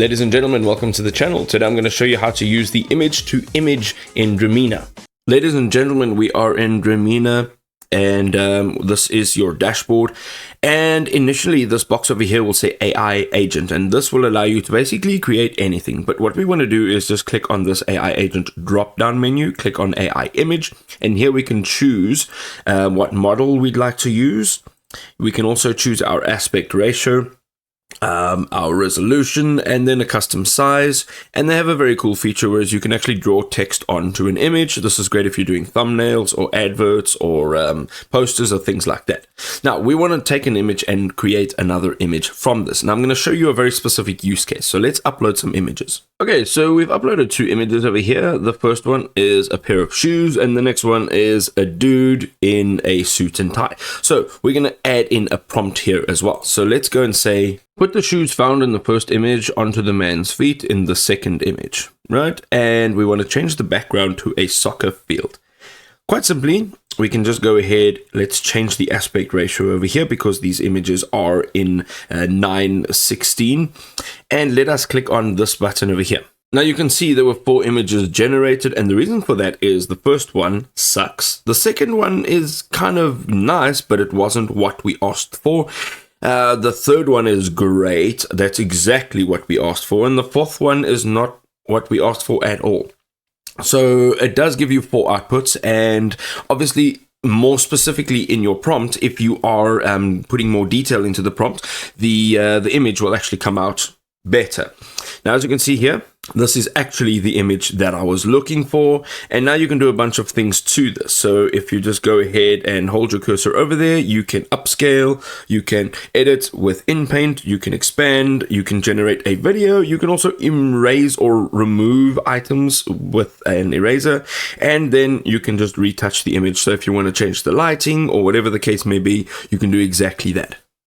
Ladies and gentlemen, welcome to the channel. Today I'm going to show you how to use the image to image in Dreamina. Ladies and gentlemen, we are in Dreamina and this is your dashboard. And initially this box over here will say AI agent, and this will allow you to basically create anything. But what we want to do is just click on this AI agent drop down menu, click on AI image, and here we can choose what model we'd like to use. We can also choose our aspect ratio, our resolution, and then a custom size. And they have a very cool feature whereas you can actually draw text onto an image. This is great if you're doing thumbnails or adverts or posters or things like that. Now we want to take an image and create another image from this, and I'm going to show you a very specific use case. So let's upload some images. Okay, so we've uploaded two images over here. The first one is a pair of shoes and the next one is a dude in a suit and tie. So we're going to add in a prompt here as well. So let's go and say, put the shoes found in the first image onto the man's feet in the second image, right? And we want to change the background to a soccer field. Quite simply, we can just go ahead, let's change the aspect ratio over here because these images are in 9:16, and let us click on this button over here. Now you can see there were 4 images generated, and the reason for that is the first one sucks. The second one is kind of nice, but it wasn't what we asked for. The third one is great. That's exactly what we asked for. And the fourth one is not what we asked for at all. So it does give you 4 outputs, and obviously more specifically in your prompt, if you are putting more detail into the prompt, the image will actually come out better. Now, as you can see here, this is actually the image that I was looking for, and now you can do a bunch of things to this. So if you just go ahead and hold your cursor over there, you can upscale, you can edit within Paint, you can expand, you can generate a video, you can also erase or remove items with an eraser, and then you can just retouch the image. So if you want to change the lighting or whatever the case may be, you can do exactly that.